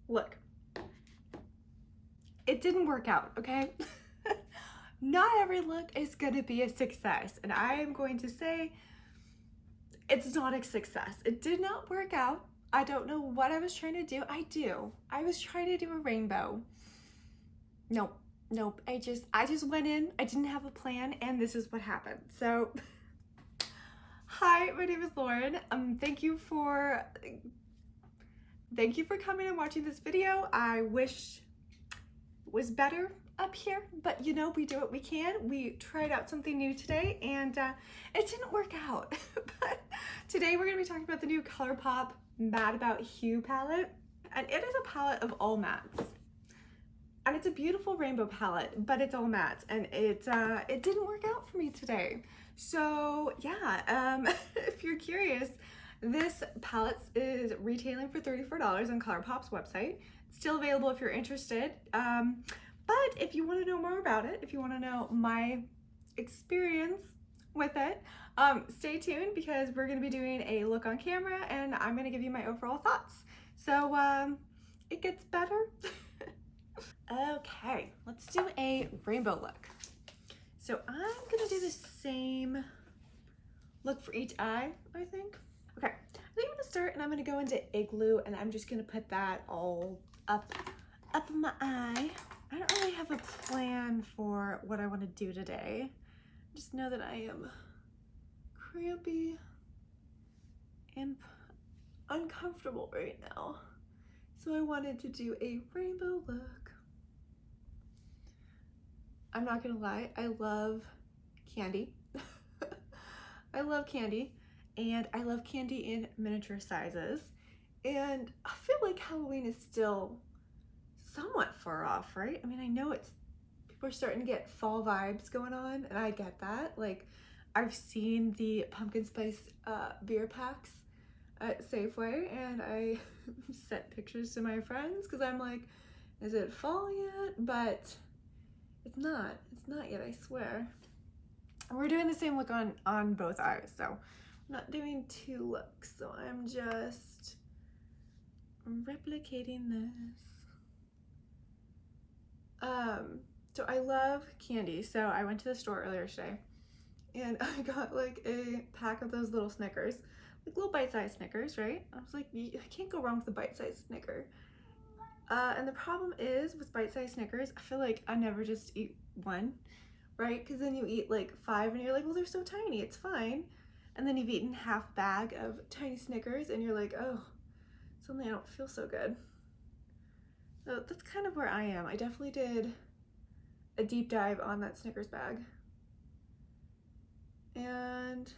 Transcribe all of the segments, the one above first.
Look, it didn't work out, okay? Not every look is gonna be a success, and I am going to say it's not a success. It did not work out. I don't know what I was trying to do. I was trying to do a rainbow. Nope. I just went in, I didn't have a plan, and this is what happened. So, hi, my name is Lauren. Thank you for coming and watching this video. I wish it was better up here, but you know, we do what we can. We tried out something new today, and it didn't work out. But today we're gonna be talking about the new ColourPop Matte About Hue palette, and it is a palette of all mattes. And it's a beautiful rainbow palette, but it's all mattes, and it didn't work out for me today. So yeah, if you're curious, this palette is retailing for $34 on ColourPop's website. It's still available if you're interested. But if you want to know more about it, if you want to know my experience with it, stay tuned because we're going to be doing a look on camera and I'm going to give you my overall thoughts. So it gets better. Okay, let's do a rainbow look. So I'm gonna do the same look for each eye, I think. Okay, I think I'm gonna start and I'm gonna go into Igloo and I'm just gonna put that all up my eye. I don't really have a plan for what I wanna do today. Just know that I am crampy and uncomfortable right now. So I wanted to do a rainbow look. I'm not gonna lie, I love candy. I love candy, and I love candy in miniature sizes. And I feel like Halloween is still somewhat far off, right? I mean, I know people are starting to get fall vibes going on, and I get that. Like, I've seen the pumpkin spice beer packs at Safeway, and I sent pictures to my friends because I'm like, is it fall yet? But it's not yet, I swear. And we're doing the same look on both eyes, so I'm not doing two looks, so I'm just replicating this. So I love candy, so I went to the store earlier today and I got like a pack of those little Snickers, like little bite-sized Snickers, right? I was like, I can't go wrong with a bite-sized Snicker. And the problem is with bite-sized Snickers, I feel like I never just eat one, right? Because then you eat like 5 and you're like, well, they're so tiny, it's fine. And then you've eaten half bag of tiny Snickers and you're like, oh, suddenly I don't feel so good. So that's kind of where I am. I definitely did a deep dive on that Snickers bag. And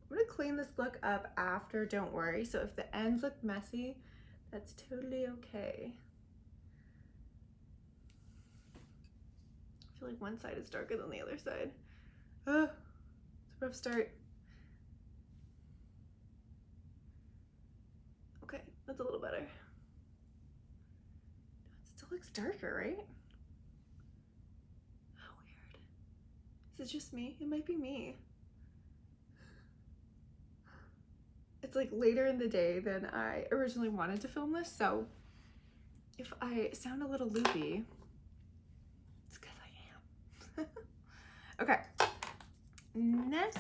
I'm gonna clean this look up after, don't worry. So if the ends look messy, that's totally okay. I feel like one side is darker than the other side. Oh, it's a rough start. Okay, that's a little better. It still looks darker, right? How weird. Is it just me? It might be me. It's like later in the day than I originally wanted to film this, so if I sound a little loopy, it's because I am. Okay, next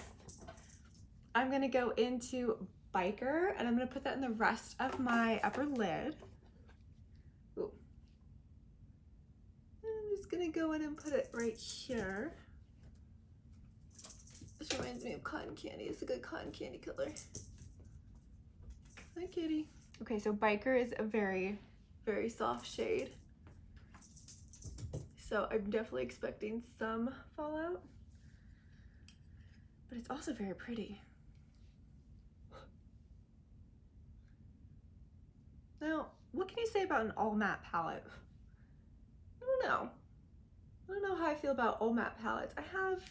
I'm gonna go into Biker and I'm gonna put that in the rest of my upper lid. Ooh. And I'm just gonna go in and put it right here. This reminds me of cotton candy. It's a good cotton candy color. Hi, kitty. Okay, so Biker is a very, very soft shade. So I'm definitely expecting some fallout. But it's also very pretty. Now, what can you say about an all matte palette? I don't know. I don't know how I feel about all matte palettes. I have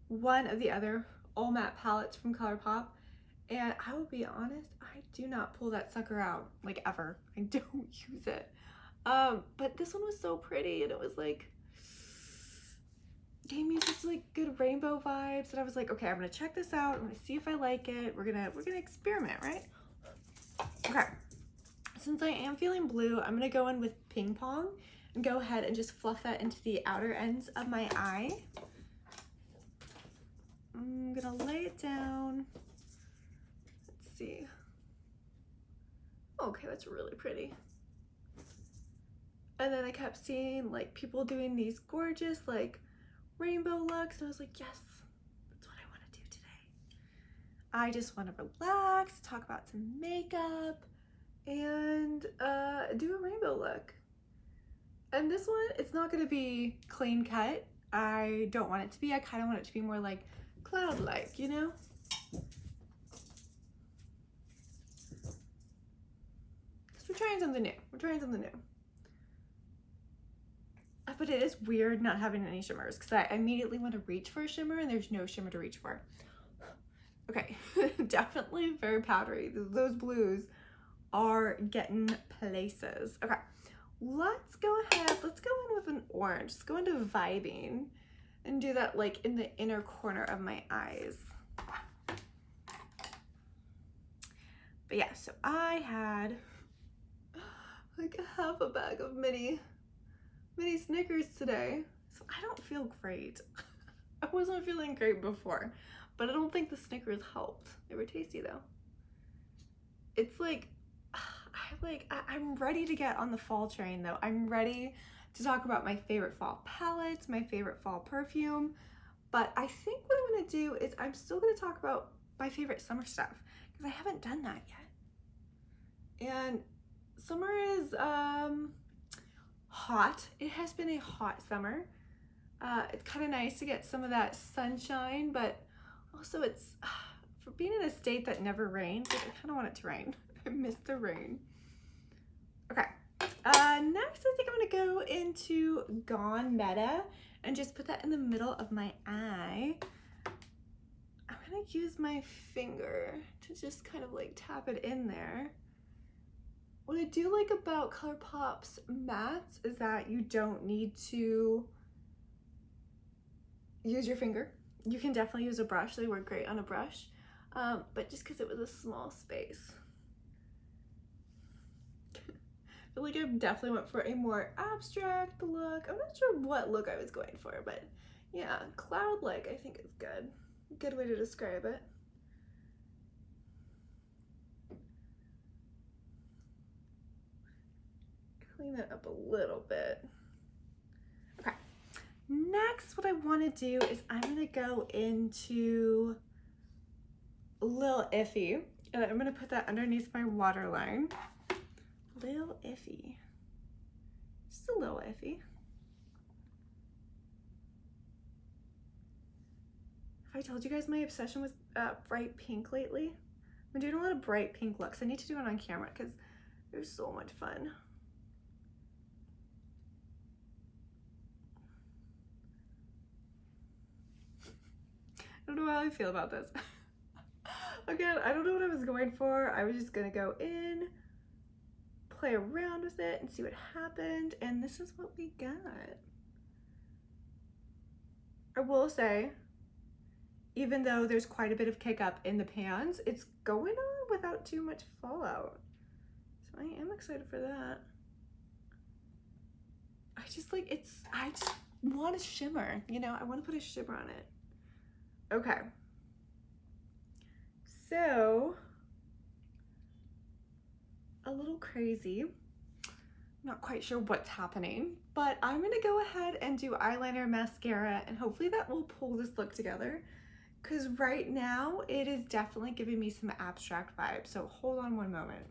one of the other all matte palettes from ColourPop, and I will be honest, I do not pull that sucker out, like, ever. I don't use it. But this one was so pretty, and it was like, gave me such like good rainbow vibes, and I was like, okay, I'm gonna check this out. I'm gonna see if I like it. We're gonna experiment, right? Okay. since I am feeling blue, I'm gonna go in with Ping Pong and go ahead and just fluff that into the outer ends of my eye. I'm gonna lay it down. Let's see. Okay, that's really pretty. And then I kept seeing like people doing these gorgeous like rainbow looks, and I was like, yes, that's what I want to do today. I just want to relax, talk about some makeup, and do a rainbow look. And this one, it's not going to be clean cut. I don't want it to be. I kind of want it to be more like cloud-like, you know? Because we're trying something new. We're trying something new. But it is weird not having any shimmers because I immediately want to reach for a shimmer and there's no shimmer to reach for. Okay, definitely very powdery. Those blues are getting places. Okay, let's go ahead. Let's go in with an orange. Let's go into vibing and do that like in the inner corner of my eyes. But yeah, so I had like half a bag of mini Snickers today, so I don't feel great. I wasn't feeling great before, but I don't think the Snickers helped. They were tasty though. It's like, I'm ready to get on the fall train though. I'm ready to talk about my favorite fall palettes, my favorite fall perfume, but I think what I'm gonna do is I'm still gonna talk about my favorite summer stuff because I haven't done that yet. And summer is, hot. It has been a hot summer. It's kind of nice to get some of that sunshine, but also it's for being in a state that never rains, like I kind of want it to rain. I miss the rain. Okay, next I think I'm gonna go into Gone Meta and just put that in the middle of my eye. I'm gonna use my finger to just kind of like tap it in there. What I do like about ColourPop's mattes is that you don't need to use your finger. You can definitely use a brush. They work great on a brush, but just because it was a small space. I feel like I definitely went for a more abstract look. I'm not sure what look I was going for, but yeah, cloud-like I think is good. Good way to describe it. Clean that up a little bit. Okay, next what I want to do is I'm going to go into Lil Iffy, and I'm going to put that underneath my waterline. Lil Iffy. Just a little iffy. Have I told you guys my obsession with bright pink lately? I'm doing a lot of bright pink looks. I need to do it on camera because they're so much fun. I don't know how I feel about this. Again, I don't know what I was going for. I was just gonna go in, play around with it and see what happened, and this is what we got. I will say, even though there's quite a bit of kick up in the pans, it's going on without too much fallout. So I am excited for that. I just want a shimmer, you know? I want to put a shimmer on it. Okay. So, a little crazy. Not quite sure what's happening, but I'm gonna go ahead and do eyeliner, mascara, and hopefully that will pull this look together. Because right now, it is definitely giving me some abstract vibes. So hold on one moment.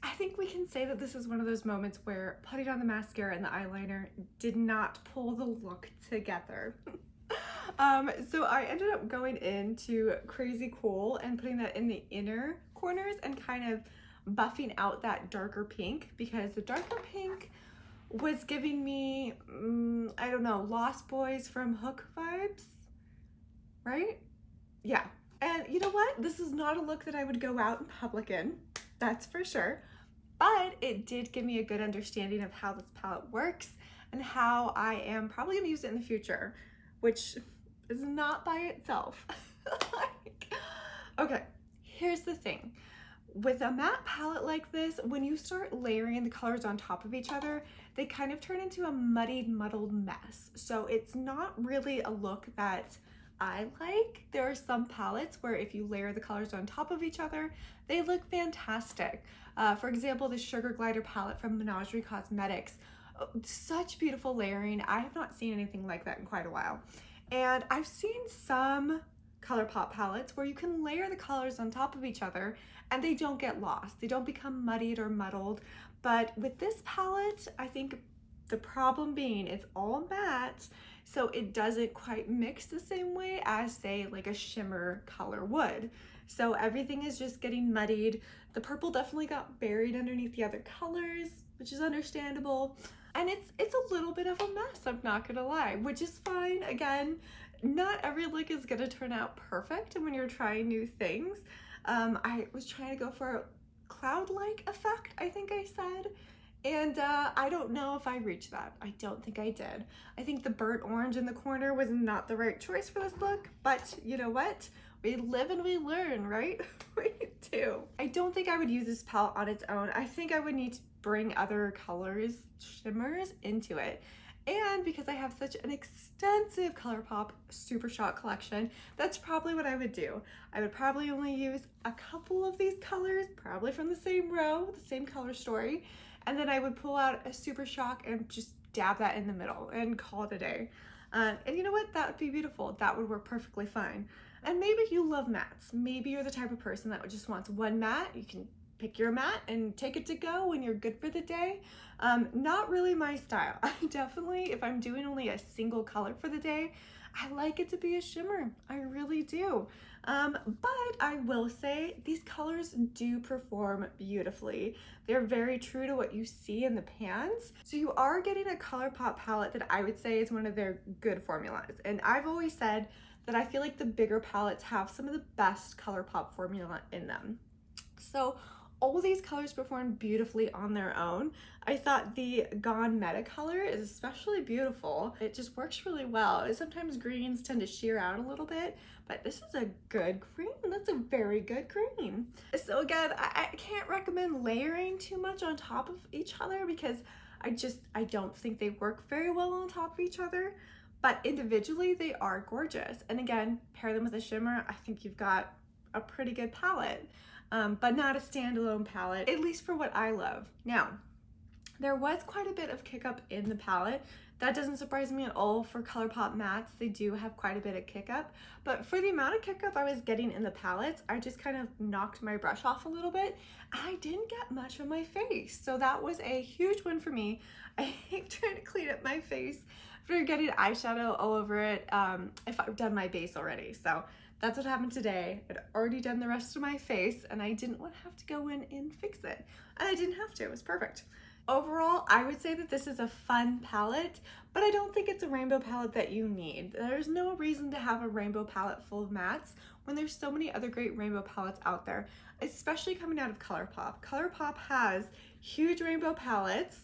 I think we can say that this is one of those moments where putting on the mascara and the eyeliner did not pull the look together. So I ended up going into Crazy Cool and putting that in the inner corners and kind of buffing out that darker pink, because the darker pink was giving me, I don't know, Lost Boys from Hook vibes, right? Yeah. And you know what? This is not a look that I would go out in public in, that's for sure. But it did give me a good understanding of how this palette works and how I am probably gonna use it in the future, which is not by itself. Okay, here's the thing. with a matte palette like this, when you start layering the colors on top of each other, they kind of turn into a muddied, muddled mess. So it's not really a look that I like. There are some palettes where if you layer the colors on top of each other, they look fantastic. For example, the Sugar Glider palette from Menagerie Cosmetics. Such beautiful layering. I have not seen anything like that in quite a while. And I've seen some ColourPop palettes where you can layer the colors on top of each other and they don't get lost. They don't become muddied or muddled. But with this palette, I think the problem being it's all matte, so it doesn't quite mix the same way as, say, like a shimmer color would. So everything is just getting muddied. The purple definitely got buried underneath the other colors, which is understandable. And it's a little bit of a mess, I'm not gonna lie, which is fine. Again, not every look is gonna turn out perfect when you're trying new things. I was trying to go for a cloud-like effect, I think I said. And I don't know if I reached that. I don't think I did. I think the burnt orange in the corner was not the right choice for this look, but you know what? We live and we learn, right? We do. I don't think I would use this palette on its own. I think I would need to bring other colors, shimmers into it. And because I have such an extensive ColourPop Super Shot collection, that's probably what I would do. I would probably only use a couple of these colors, probably from the same row, the same color story, and then I would pull out a Super Shock and just dab that in the middle and call it a day. And you know what? That would be beautiful. That would work perfectly fine. And maybe you love mattes. Maybe you're the type of person that just wants one matte. You can pick your matte and take it to go when you're good for the day. Not really my style. I definitely, if I'm doing only a single color for the day, I like it to be a shimmer. I really do. But I will say these colors do perform beautifully. They're very true to what you see in the pans. So you are getting a ColourPop palette that I would say is one of their good formulas. And I've always said that I feel like the bigger palettes have some of the best ColourPop formula in them. So all these colors perform beautifully on their own. I thought the Gone Meta color is especially beautiful. It just works really well. Sometimes greens tend to sheer out a little bit, but this is a good green. That's a very good green. So again, I can't recommend layering too much on top of each other because I don't think they work very well on top of each other. But individually, they are gorgeous. And again, pair them with a shimmer, I think you've got a pretty good palette. But not a standalone palette, at least for what I love. Now, there was quite a bit of kick up in the palette. That doesn't surprise me at all for ColourPop mattes. They do have quite a bit of kick up, but for the amount of kick up I was getting in the palettes, I just kind of knocked my brush off a little bit. I didn't get much on my face, so that was a huge win for me. I hate trying to clean up my face after getting eyeshadow all over it if I've done my base already. So that's what happened today. I'd already done the rest of my face and I didn't want to have to go in and fix it. And I didn't have to, it was perfect. Overall, I would say that this is a fun palette, but I don't think it's a rainbow palette that you need. There's no reason to have a rainbow palette full of mattes when there's so many other great rainbow palettes out there, especially coming out of ColourPop. ColourPop has huge rainbow palettes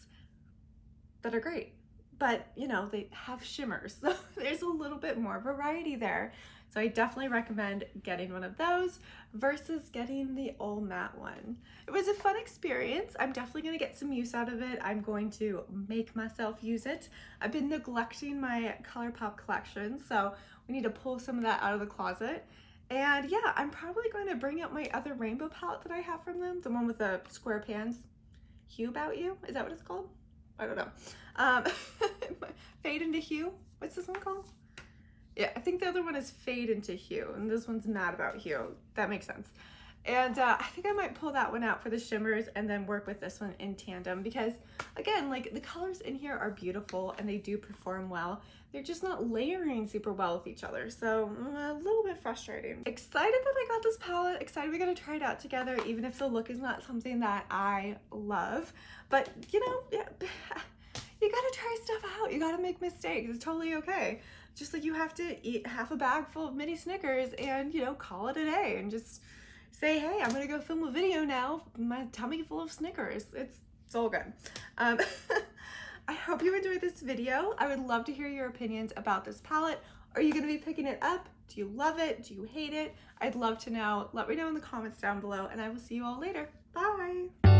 that are great, but you know, they have shimmers, so there's a little bit more variety there. So I definitely recommend getting one of those versus getting the all matte one. It was a fun experience. I'm definitely gonna get some use out of it. I'm going to make myself use it. I've been neglecting my ColourPop collection, so we need to pull some of that out of the closet. And yeah, I'm probably going to bring out my other rainbow palette that I have from them, the one with the square pans. Hue About You, is that what it's called? I don't know. Fade into Hue, what's this one called? Yeah, I think the other one is Fade into Hue, and this one's Mad About Hue. That makes sense. And I think I might pull that one out for the shimmers and then work with this one in tandem because, again, like the colors in here are beautiful and they do perform well. They're just not layering super well with each other, so a little bit frustrating. Excited that I got this palette, excited we're gonna try it out together, even if the look is not something that I love. But, you know, yeah, you gotta try stuff out. You gotta make mistakes. It's totally okay. Just like you have to eat half a bag full of mini Snickers and, you know, call it a day and just say, hey, I'm gonna go film a video now, my tummy full of Snickers. It's all good. I hope you enjoyed this video. I would love to hear your opinions about this palette. Are you gonna be picking it up? Do you love it? Do you hate it? I'd love to know. Let me know in the comments down below, and I will see you all later. Bye!